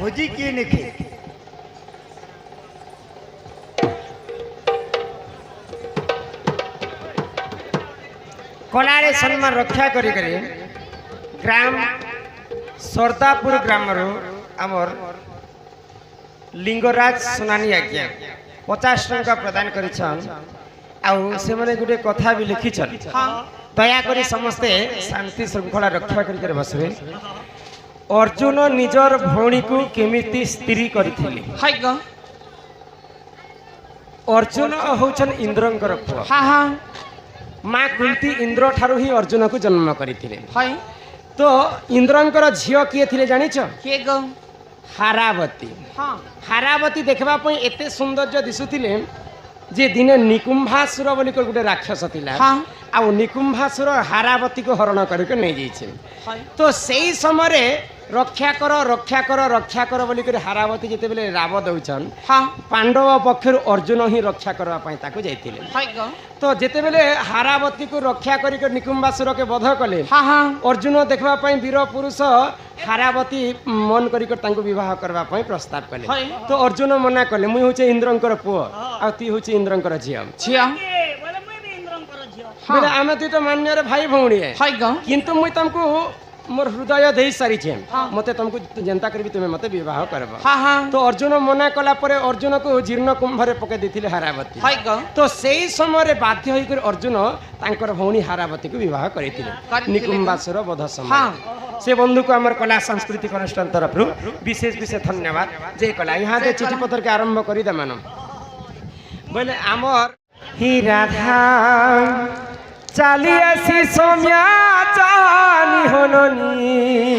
भोजी किए निखे कलारे सम्मान रक्षा करी ग्राम सरदापुर ग्राम आमर लिंगराज सुनानी आज्ञा 50 टंका प्रदान कर गोटे कथा भी लिखिछन दयाकोरी समस्ते शांति श्रृंखला रक्षा कर बसवे अर्जुन निजर भौणी को केमिति स्त्री करथिले अर्जुन होचन इंद्रंकर पुआ माँ कुंती इंद्र ठारू ही अर्जुन को जन्म करथिले तो इंद्रंकर झियो किए थिले जानिछ के गो हारावती हारावती देखबा पई एते सौंदर्य दिसुथिले जे दिने निकुंभासुर बोली गोटे राक्षस थिला आ निकुंभासुर हारावती को हरण करके नहीं जाइछे तो सेई समय रक्षा कर बोली कर हारावती जिते बेले राव दउछन पांडव पक्षर अर्जुन ही रक्षा करबा पई ताको जाइथिले तो जिते बेले हारावती को रक्षा करिक निकुंभासुर के वध कले अर्जुन देखबा पई वीर पुरुष हारावती मन करिक तांको विवाह करबा पई प्रस्ताव कले तो अर्जुन मना कले मुई होचे इंद्रंकर पुओ आ ती होचे इंद्रंकर झिया बोले आमे तू तो मान्य रे भाई भौणी है किंतु मुई तुमको मोर हृदय दे सारी मते तुमको जनता करबी तुमे मते विवाह करबा तो अर्जुन मना कला परे अर्जुन को जीर्ण कुंभ रे पके देथिले हारावती तो सेई समय रे बाध्य होई कर अर्जुन तांकर भौणी हारावती को विवाह करिथिले निकुंभासुर वध समय से बंधु को हमर कला सांस्कृतिक अनुष्ठान तरफ विशेष विशेष धन्यवाद जे कला यहाँ दे चिठी पत्र के आरंभ करी दे मानो बोले आमर ही राधा चाली आसी सौम्या जानी होननी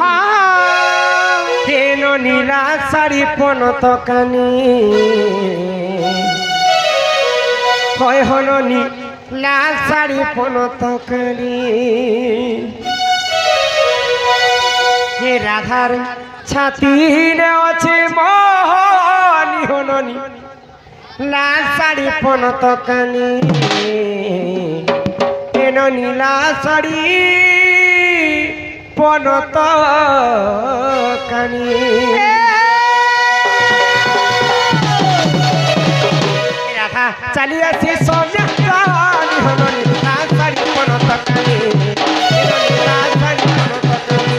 तेनो नीला साड़ी पनत कानी कय होननी लाल साड़ी पनत कानी हे राधार छाती ने अच्छे मोहनी होननी लाल साड़ी पनत कानी नीला साड़ी पनत कानी राधा चली आसी सोनिया जानी होननी लाल साड़ी पनत कानी नीला साड़ी पनत कानी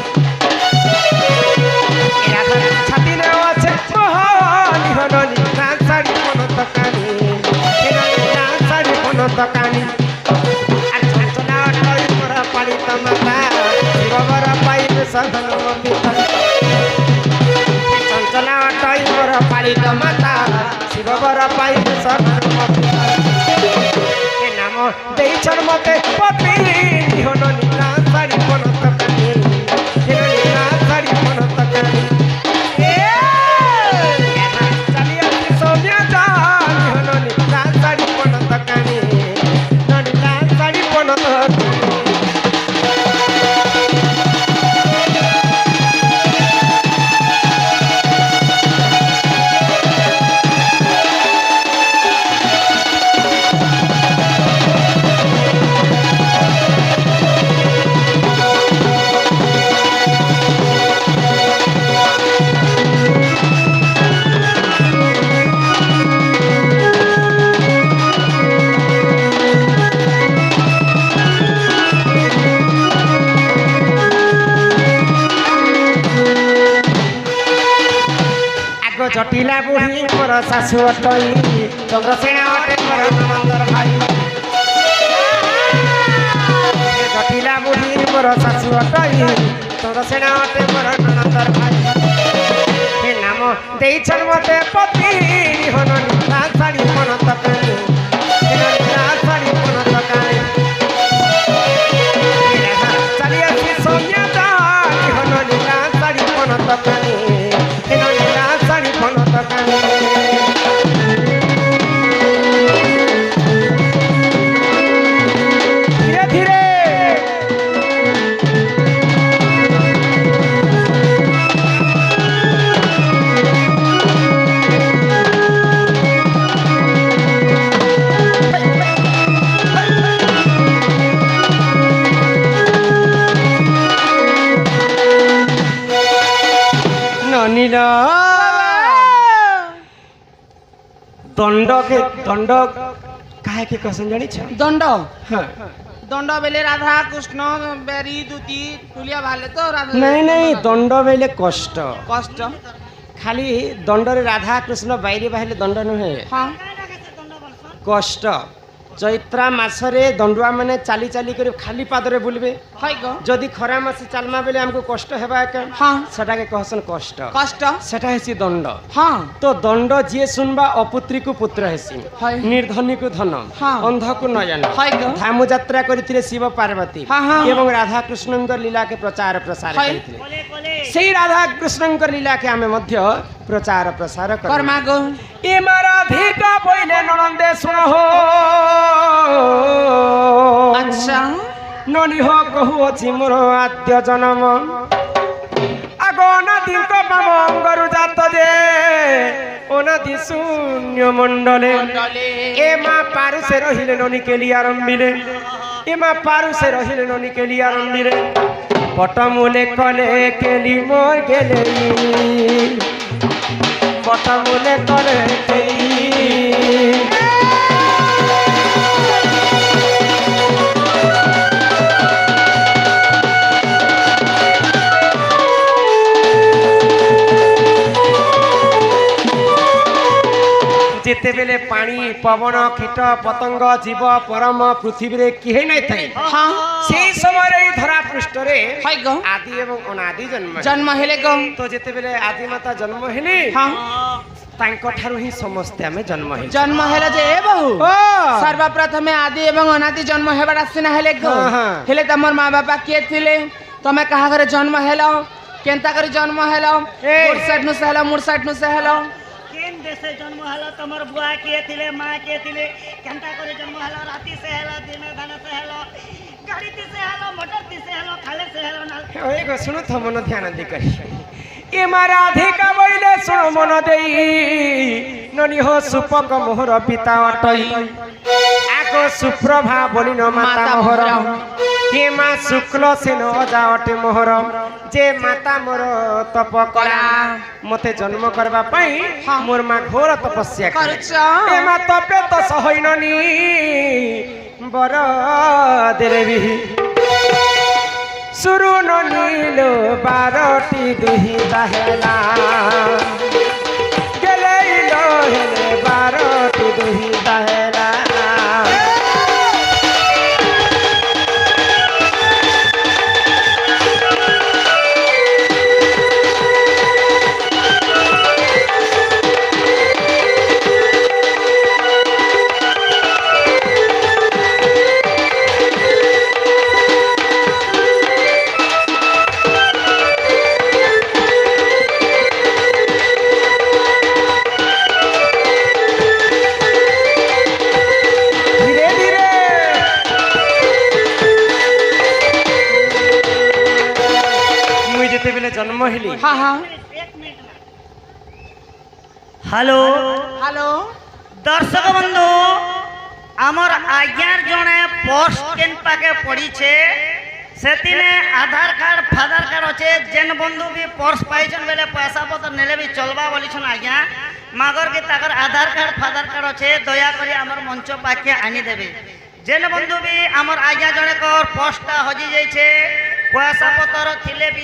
राधा छाती ने আছে मोहनी होननी लाल साड़ी पनत कानी नीला साड़ी पनत कानी शिववर पाइब सदन चंचला टाइमर पालित माता शिववर पाइब सदन नाम देइछन मते पति होननी ना साड़ी पनत कानी ना साड़ी पनत कानी चली आसी सोनिया जानी होननी ना साड़ी पनत कानी ना साड़ी पनत जटिला बुढ़ी मोर शाशु अटई चंद्रसेना अटे मोर नंदर भाई जटिला बुढ़ी मोर शाशु अटई चंद्रसेना अटे मोर नंदर भाई हे नाम देइछन मते पति होननी लाल साड़ी पनत कानी लाल साड़ी पनत कानी चली आसी सोनिया जानी होननी लाल साड़ी पनत कानी धीरे धीरे नीला दंड के दंड काहे के कहसन जानी छ दंड हां दंड बेले राधा कृष्ण बेरी दूती तुलिया भाले तो राधा नहीं नहीं दंड बेले कष्ट कष्ट खाली दंड रे राधा कृष्ण बाहरी बाहले दंड नहे हां कष्ट चैत्रा मासरे दंडुआ माने चाली चाली कर खाली पादरे बुलबे हाय गो जदि खरा मास चालमा बेले हमको कष्ट हेबा के हां सेटा के कहसन कष्ट कष्ट सेटा हेसी दंड हां तो दंड जे सुनबा अपुत्री को पुत्र हेसी हाय निर्धनी को धन हाँ। अंध को नयन हाय गो धाम यात्रा करथिले शिव पार्वती हाँ, हाँ। एवं राधा कृष्णंकर लीला के प्रचार प्रसार हाय। करथिले सेही राधा कृष्णंकर लीला के हमें मध्य प्रचार प्रसार कर्मा गो ए राधिका पहिले ननंदे सुन हो अच्छा ननी हो कहू अछि मोर आद्य जन्म आगो नदी तो पामंगरु जात जे अनादि शून्य मंडले ए मा पारु से रहिले ननी के लिए आरंभिले ए मा पारु से रहिले ननी के लिए आरंभिले पटमुले कले केली मोर गेले पटमुले कले केली जेते बेले पानी पवन कीट पतंग जीव परम पृथ्वी रे किहे नै थाई हां सेही समय रे धरा पृष्ठ रे हाय गो आदि एवं अनादि जन्म हेले गो तो जेते बेले आदि माता जन्म हेली हां तांको ठारू ही समस्त हमें जन्म हेली जन्म हेले जे ए बहु ओ सर्वप्रथम आदि एवं अनादि जन्म हेबार आसिना हेले गो हाँ, हाँ। हेले तमर माँ बापा के थिले तमे कहा करे जन्म हेलो केनता करे जन्म हेलो मोर साइड नु से हेलो मोर साइड नु से हेलो केन देशे जन्म हला तमर बुआ के थिले मां के थिले केनता करे जन्म हला राती से हला दिन धन से हला गाड़ी से हला मोटर से हला खाले से हला ना ओए गो सुनो त मन ध्यान दे करी ए मा राधिका बोइले सुनो मन देई ननी हो सुपक मोहर पिता अटई आको सुप्रभा बोली न माता मोहर के मा शुक्ल से न जावटे मोहर जे माता मोर तप कला मते जन्म करबा पई मोर मा घोर तपस्या करछ ए मा तपे तो सहोइननी बर देवी सुरु नीलो बारटी दुही दहला गेले लो हेले बारटी दुही दहला जन्म हेली हां हां हेलो हेलो दर्शक बंधु आमर आज्ञार जने पोस्ट केन पाके पड़ी छे सेतिने आधार कार्ड फादर कार्ड अच्छे जेन बंधु भी पर्स पाइछन बेले पैसा पत्र नेले भी चलबा बोली छन आज्ञा मागर के ताकर आधार कार्ड फादर कार्ड अच्छे दया करी आमर मंच पाके आनी देबे जेन बंधु भी आमर आज्ञा जने कर पोस्टटा हजी जाई छे पैसा पत्र थिले भी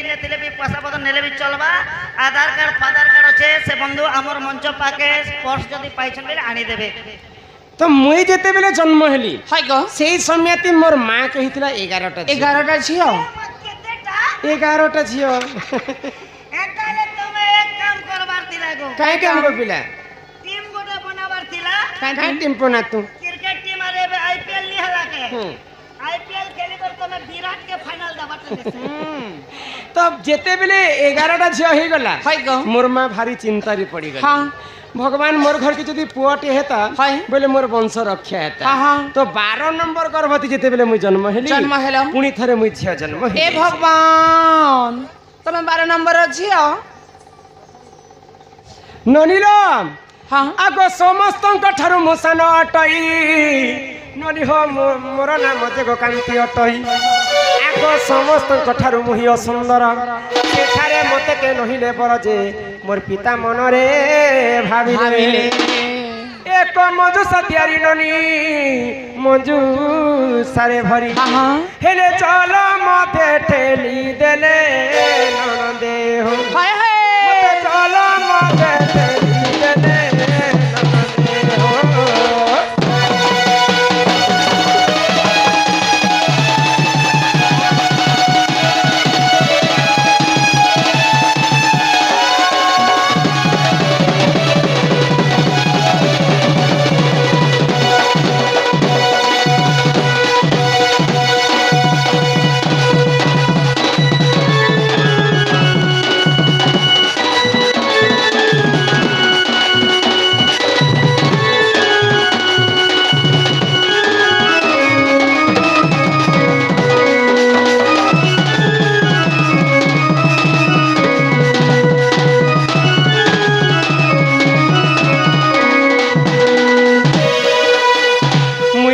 पैसा पत्र नेले भी चलबा आधार कार्ड फादर कार्ड अच्छे से बंधु आमर मंच पाके पर्स जदि पाइछन बेले आनी देबे तो मुई जेते बेले जन्म हेली हाय गो सेही समयती मोर मां कहितला 11टा 11टा छियो 11टा छियो एकाले तमे एक काम करबार दिला गो काहे काम को पिला टीम गोटे बनाबार दिला काहे टीम पना तू क्रिकेट टीम आरे आईपीएल नि हला के आईपीएल खेली कर तमे विराट के फाइनल दबाते तब जेते बेले 11टा छियो हे गला हाय गो मोर मां भारी चिंता रे पड़ी गई हां भगवान मोर घर के जदि पुआटे हेता बोले मोर वंश रक्षा हेता हां तो 12 नंबर गर्भवती जेते बेले मुई जन्म हेली जन्म हेलो पुनी थरे मुई छिया जन्म हेली ए भगवान तमे 12 नंबर छियो ननीला हां आगो समस्तंक ठारू मोसान अटई ननी हो मोर नाम जे कांति अटई आगो समस्तंक ठारू मुहि असुंदर सेठारे मते के नहिले बर जे मोर पिता मनरे भाबिले ଏକ ମଞ୍ଜୁ ସାଥିଆରି ନନି ମଞ୍ଜୁ ସାରେ ଭରି ହେଲେ ଚଲ ମତେ ଠେଲି ଦେଲେ ନଣନ୍ଦେ ହୋ ହାୟ ହାୟ ମତେ ଚଲ ମତେ ଠେଲି ଦେଲେ ନଣନ୍ଦେ ହୋ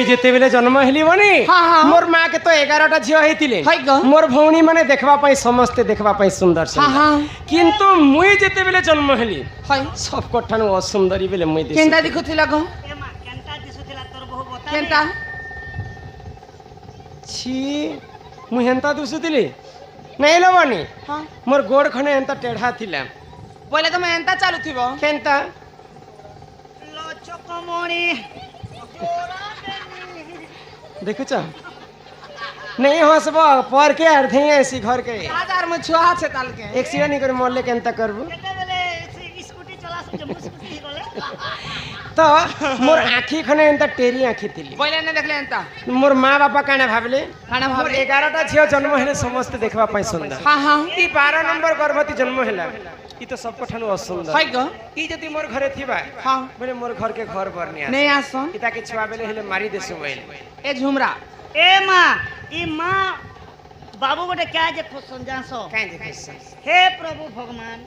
যেতেবেলে জন্ম হেলি বনি মোর মা কে তো 11টা ঝিও হইতিলে মোর ভৌণী মানে দেখবা পাই সমস্তে দেখবা পাই সুন্দর সুন্দর কিন্তু মুই যেতেবেলে জন্ম হেলি সব কঠানো অসুন্দরী বেলে মুই দেখি কেনটা দেখুছিলা গো এ মা কেনটা দিছুছিলা তোর বহু বতা কেনটা ছি মুই হেনতা দুসুতিলি নাই লবনি মোর গোড় খনে এন্তা টেढ़ा থিলা বলে তুমি এন্তা চালুথিব কেনতা লচকমণি দেখুছ नहीं हंसब पर के अर्थे ऐसी घर के हजार में छुआ আছে তালকে एक्सीडेंट नहीं कर मरले केनता करबू কেতেবেলে স্কুটি চলা সকে মুস্কুটি গলে तो मोर आँखी खने एंता टेरी आँखी थिली বলে না দেখলে এন্তা मोर माँ बापा काने भाबले কানা मोर ভাবলে 11টা झियो जन्म हेले समस्त देखबा पाई सुंदर हां ई 12 नंबर गर्भवती जन्म हेला ई तो सब कठनु असुंदर হয় গো ई जति मोर घरे थिबा हां बोले मोर घर के घर बरनी आ नहीं आसन इता के छुआ बेले हेले मारी देसु मोइल ए झुमरा ए मा ई माँ बाबू गोटे क्या जे खोसन जासो काहे देखिस हे प्रभु भगवान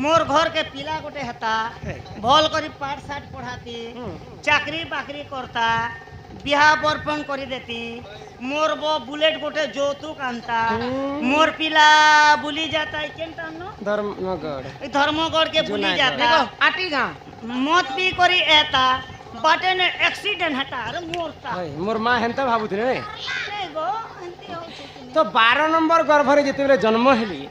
मोर घर के पिला गोटे हता भल करी पाठ साठ पढ़ाती चाकरी बाकरी करता बिहा बर्पण करी देती मोर वो बुलेट गोटे যৌতুক आनता मोर पिला बुली जाता है केनटा नो धर्मगढ़ धर्मगढ़ के बुली जुनागढ़। जाता देखो आटी गा मत भी करी एता बाटे ने एक्सीडेंट हटा अरे मोरता हाय मोर माँ हेंता भाबुथिले नहीं गो एंती हो छै तो 12 नंबर गर्भरे जेतेबेले जन्म हेली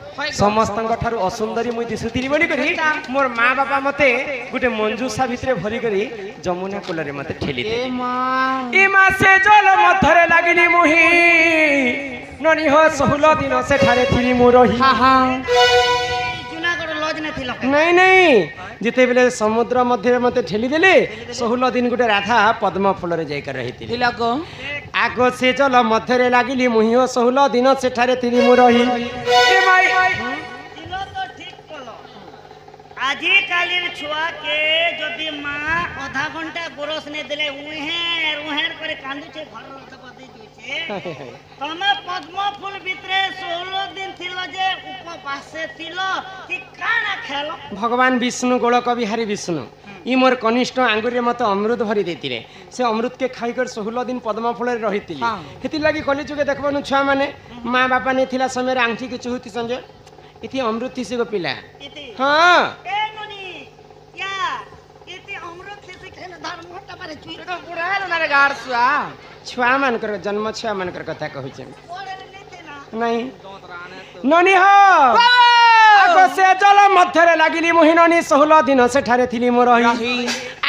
समस्तଙ୍କ ଠାରୁ ଅସୁନ୍ଦରୀ ମୁଇ ଦିସୁଥିଲି ବୋଲି କରି मोर माँ बापा मते गुटे मंजूसा भितरे भरी करी जमुना कूलरे मते ठेली दे ए मां ई मासे जल मथरे लागिनी मुही ननी हो 16 दिन से ठारे थिली मु रही हां हां जुनागढ़ लॉज ने थिलो नहीं नहीं जेतेबेले समुद्र मध्य मते ठेली देले 16 दिन गुटे राधा पद्म फूलरे जाइकर रहितिली दिला गो आगो से जल मध्यरे लागिली मुहियो 16 दिन सेठारे थिली मु रही ए माई दिलो तो ठीक कलो आजी कालीर छुआ के जदि माँ आधा घंटा गोरस ने दिले उहेर उहेर करे कांदू छे घर लोक बदे दिछे तमे पद्म फूल भितरे 16 दिन थिलो जे उपवासे थिलो कि काना खेलो भगवान विष्णु गोलक बिहारी विष्णु ई मोर कनिष्ठ आंगुरे मत अमृत भरी देतिले से अमृत के खाइकर 16 दिन पद्म फूल रहितिली हेति लागि कली जुगे देखबनु छुआ माने माँ बापा ने थिला समय आंठी के चुहुती संजे इति अमृत थिसे गो पिला इति हां ए ननी या इति अमृत थिसे खेन धर्म हटा मारे चुई तो बुढ़ा है ना रे गार सुआ छुआ मान कर जन्म छुआ मान कर कथा कहै छै ओरे लेते ना नहीं ननी हो आगो से जल मध्यरे लागिली मोहिनी 16 दिन सेठारे थिली मो रही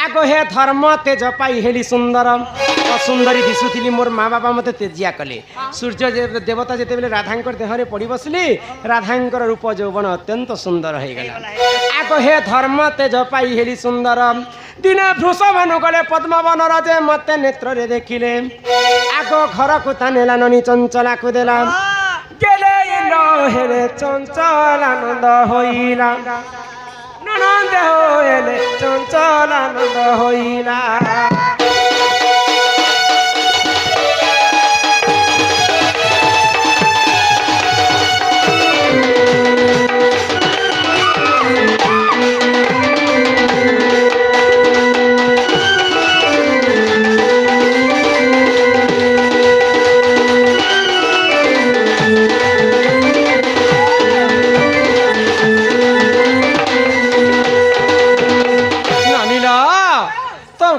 आगो हे धर्म तेज पाई हेली सुंदर सुंदरी दिसुथिली मोर माँ बापा मते तेजिया कले सूर्य देवता जेते बेले राधांकर देहरे पड़ी बसली राधांकर रूप यौवन अत्यंत सुंदर हो गला आगो हे धर्म तेज पाई हेली सुंदर दिने वृषभानु गले पद्मवन राजे मते नेत्र रे देखिले आगो घर को तानेला ननी चंचला को देला गेले हेले चंचल आनंद होइला ननंद होले चंचल आनंद होइला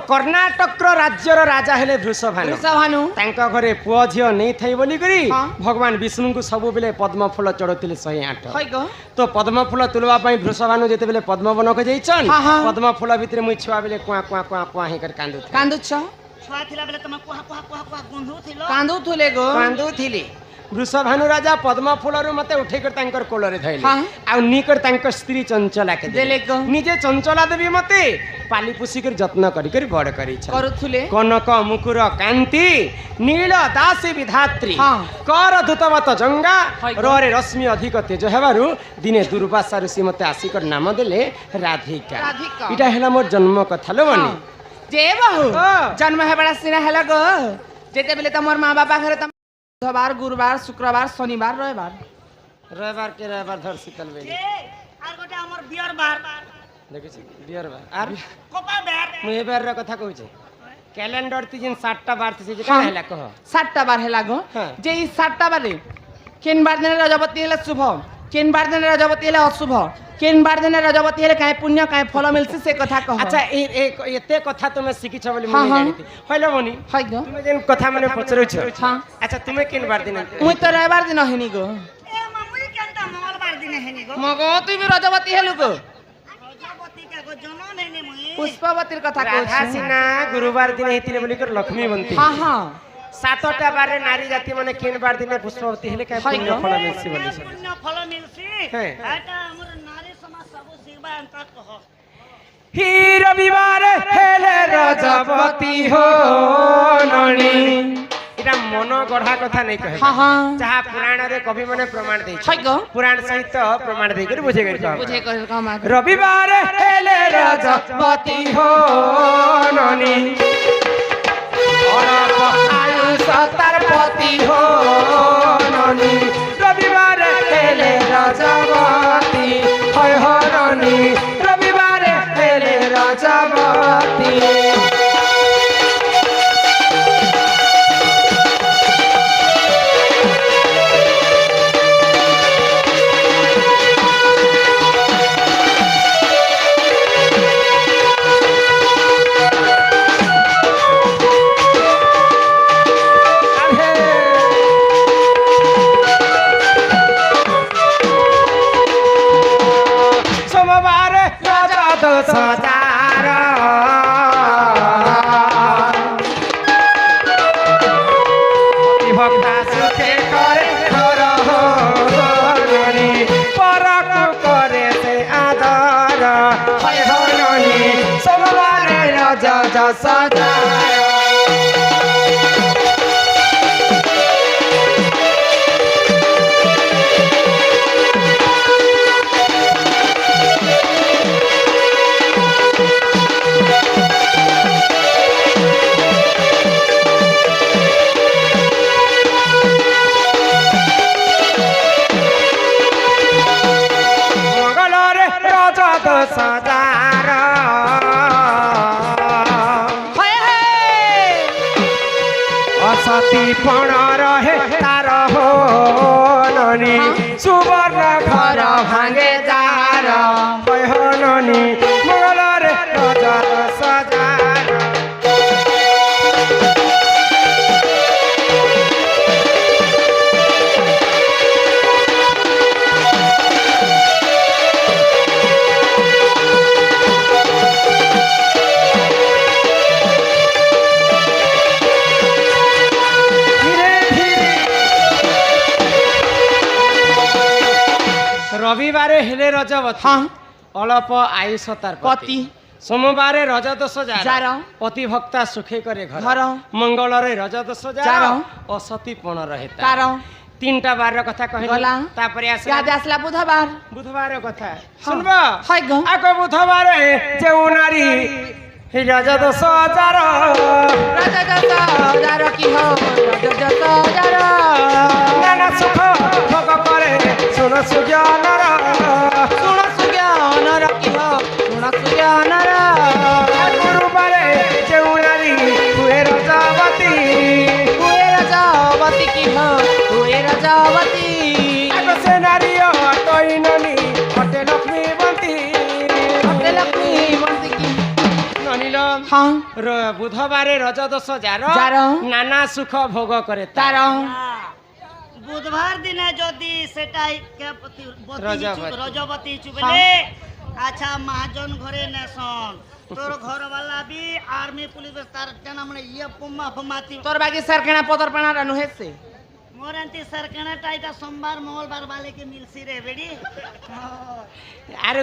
कर्णाटक राज्यर राजा हेले वृषभानु वृषभानु तांका घरे पुओ झियो नहीं थाई बोली करी हाँ। भगवान विष्णु को सब बेले पद्म फूल चढ़ौले 108 है गो तो पद्म फूल तुलवा पाई वृषभानु जेते बेले पद्म वन को जाइछन हाँ, हाँ। पद्म फूल भितर मुई छुआ बेले कुआ कुआ कुआ कुआ हे कर कांदु कांदुछ छुआ थिला बेले तुम कुहा कुहा कुहा कुहा गंधु थिलो कांदुथुले गो कांदु थिली वृषभानु राजा पद्म फूलरु मते उठे कर तांकर कोलरे धइले हाँ। आ निकर तांकर स्त्री चंचला के देले गो निजे चंचला देवी मते पाली पुसी कर जत्न करी कर बड़ करी छ करुथुले कनक मुकुर कांति नील दासी विधात्री हाँ। कर धुतवत जंगा है। रे रश्मि अधिक तेज हेबारु दिने दुर्वासा ऋषि मते आसिकर नाम देले राधिका राधिका। इटा हेला मोर जन्म कथा लो बनी जे बहु हाँ। जन्म है बड़ा सिना हेला गो जेते बेले तमर माँ बापा घरे तम बुधवार गुरुवार शुक्रवार शनिवार रविवार के रविवार धर शीतल बेली आर गोटे हमर बियर बार देखिस बियर बार आर कोपा बार मुई ए बार रे कथा कहू छे कैलेंडर ती जिन 7टा बार थी जे हाँ। हेला कह 7टा बार हेला गो हाँ। जे ई 7टा बारे केन बार दिन रजबती हेला शुभ केन बार दिन रजबती हेला अशुभ केन बार दिन रजबती हेले काहे पुण्य काहे फल मिलसी से कथा कह अच्छा एते कथा तुमे सिखी छ बोली हाँ, मुई हाँ। जानिती हैलो बनी है गो तुमे जेन कथा माने पचरु छ हाँ। अच्छा तुमे केन बार दिन मुई तो रविवार दिन हेनी गो ए मम्मी केनता मंगलवार दिन हेनी गो मगो तू भी रजबती हेलु गो रजबती का गो जनन हेनी मुई पुष्पवतीर कथा कहू राधा सिना गुरुवार दिन हेतिले बोली कर लक्ष्मी बनती हाँ हाँ 7टा बार रे नारी जाति माने केन बार दिन पुष्पवती हेले काय है पुण्य गो। फल मिलसी बोली छ पुण्य फल मिलसी है। आटा हमर नारी समाज सब सिरबा अंत कह ही रविवार हेले रजबती हो नणी इटा मन गढ़ा कथा नहीं कहे हाँ हाँ जहाँ पुराण रे कवि माने प्रमाण दे है गो पुराण सहित प्रमाण दे कर बुझे कर बुझे कर काम आ रविवार हेले रजबती हो ननी अरब आयु सतर पति हो ननी रविवार हेले रजबती होय हो ननी रविवार हेले रजबती सोमवार राजा दस हजार भक्ता सुखे करे घर हो ननी परक करे से आदर है हो ननी सोमवार राजा दस हजार मंगलरे राजा दस हजार असती पण रहे तार हो ननी सुवर्ण घर भांगे जार होय हो ननी मंगलरे राजा दस हजार रविवार हेले रजबती हाँ अल्प आयुष तार पति सोमवार रजा 10,000 जार। पति भक्ता सुखे करे घर घर। मंगलरे रजा 10,000 जार। असतीपण रहे कार 3टा बार कथा कहली गला। तापरे याद आसला बुधवार बुधवार कथा सुनबा है गो आको बुधवार जेउ नारी रजा 10,000 राजा दस की हो राजा दस नाना सुख भोग करे सुन सुज्ञानर सुण सुज्ञान की हो सुण सुज्ञान गुरुवार जेउ नारी हुए रजावती हुए रजावती की हो हुए रजावती आको से नारी तई ननी हटे लक्ष्मी बंती हटे लक्ष्मी बंती की ननीलम ହଁ ବୁଧବାରେ ରଜ ଦୋଷ ଯାର ଯାର ନାନା ସୁଖ ଭୋଗ করে ତାର বুধবার দিনে যদি সেটাই রজবতী। রজবতী হিচু বেলে আচ্ছা মহাজন ঘরে নেসন তোর ঘরওয়ালা বি আর্মি পুলিশ তার কেন মানে ইয়ে পুম্মা ফুমাতি তোর বাকি স্যার কেনা পদর পেনা রানু হেছে মোর এন্তি সরকারটা এটা সোমবার মঙ্গলবার বালে কে মিলছি রে বেডি আরে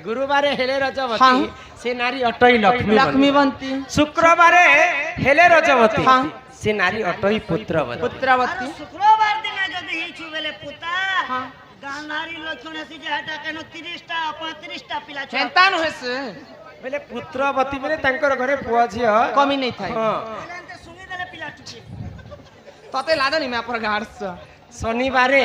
গুরুবারে হেলে রজবতী সে নারী অটই লক্ষ্মী লক্ষ্মীবন্তী শুক্রবারে হেলে রজবতী হ্যাঁ। সে নারী অটই পুত্রবতী পুত্রবতী শুক্রবার দিনে যদি হিচু বেলে পুতা হ্যাঁ। গান্ধারী লক্ষণ আছে যে এটা কেন 30টা 35টা পিলা ছুয়া হেন্তান হেছে বেলে পুত্রবতী বেলে তাঙ্কর ঘরে পুଅ ଝିଅ কমি নেই থাই হ্যাঁ এতে শুনি দেলে পিলা চুকি ততে লাদনি মে আপর গাড়ছ শনিবারে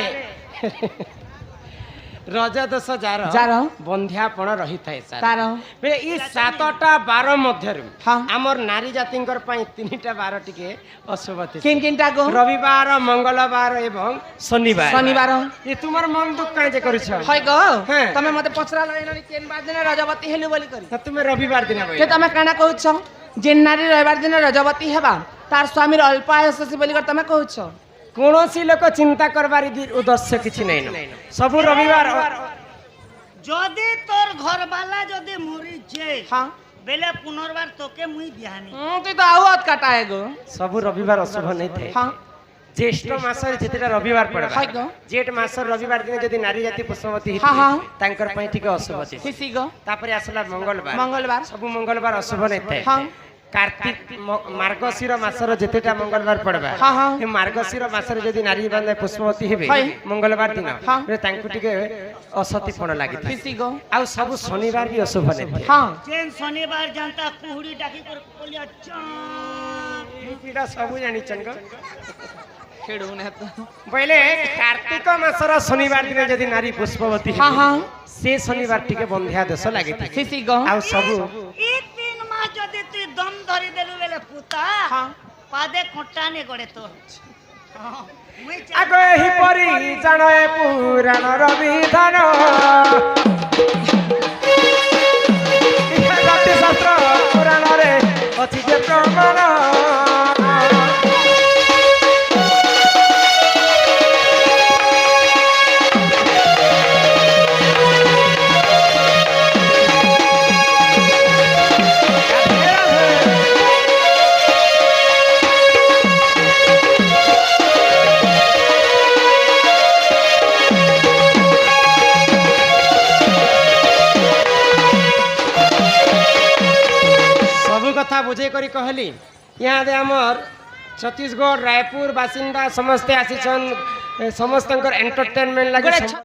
রজ দোষ যার যার বন্ধ্যাপণ রহিথায় স্যার তার বেলে ই 7টা বার মধ্যরু হ্যাঁ। আমার নারী জাতিঙ্কর পাই 3টা বার টিকে অশুভ তিথি। কিন কিনটা গো রবিবার মঙ্গলবার এবং শনিবার শনিবার এ তোমার মন দুঃখ কাই যে করছ হয় গো হ্যাঁ। তুমি মতে পচরা লইননি কেন বার দিনে রজবতী হেলু বলি করি তুমি রবিবার দিন কে তুমি কানা কହୁছ যে নারী রবিবার দিনে রজবতী হেবা তার স্বামীর অল্প আয়ুষ আছে বলি করি তুমি কହୁছ কৌশি লোক চিন্তা করবার উদ্দেশ্য কিছু নাই সবু রবিবার যদি তোর ঘরবালা যদি মরি যে হ্যাঁ বেলে পুনর্বার তোকে মুই বিহানি তুই তো আউত কাটায় গো সবু রবিবার অশুভ নাই থাকে হ্যাঁ জ্যেষ্ঠ মাসের যেটা রবিবার পড়বা হয় গো। জেঠ মাসের রবিবার দিনে যদি নারী জাতি পুষ্পবতী হ্যাঁ, হিতে হ্যাঁ। তাঙ্কর পাই ঠিক অশুভ তিথি। হিসি গো তারপরে আসলা মঙ্গলবার মঙ্গলবার সবু মঙ্গলবার অশুভ নাই থাকে হ্যাঁ। কার্তিক মার্গশির মাসের যেতেটা মঙ্গলবার পড়বা হ্যাঁ, হ্যাঁ। এই মার্গশির মাসের যদি নারী মানে পুষ্পবতী হেবে হয়। মঙ্গলবার দিন হ্যাঁ। বেলে তাঙ্কু টিকে অসতীপণ লাগিଥାଏ হিসি গো ଆଉ ସବୁ ଶନିବାର ବି ଅଶୁଭ ନାହିଁ ଥାଏ। হ্যাঁ যেন শনিবার জানতা কুহুড়ি ডাকি করে কলিয়া চাঁ ଏଇଟା ସବୁ ଜାଣିଛନ୍ ଗୋ খেড়ু না তো ବୋଇଲେ କାର୍ତ୍ତିକ ମାସର ଶନିବାର ଦିନ ଯଦି ନାରୀ ପୁଷ୍ପବତୀ হ্যাঁ ହେବେ, হ্যাঁ ସେ ଶନିବାର ଟିକେ ବନ୍ଧ୍ୟା ଦୋଷ ଲାଗିଥାଏ হিসি গো ଆଉ ସବୁ ই 3 মাস যদি তুই দম ধরি দেলু বেলে পুতা হ্যাঁ পাদে কଣ୍ଟା নে গড়ে তোর মুই ଆଗ ଏହିପରି ଜାଣ ଏ ପୁରାଣର ବିଧାନ ଜାତିଶାସ୍ତ୍ର ପୁରାଣରେ ଅଛି ଯେ ପ୍ରମାଣ ସବୁ କଥା ବୁଝେଇ କରି କହିଲି ଇହାଦେ ଆମର ଛତିଶଗଡ଼ ରାୟପୁର ବାସିନ୍ଦା ସମସ୍ତେ ଆସିଛନ୍ ସମସ୍ତଙ୍କର ଏଣ୍ଟରଟେନମେଣ୍ଟ ଲାଗି ଗୋଟେ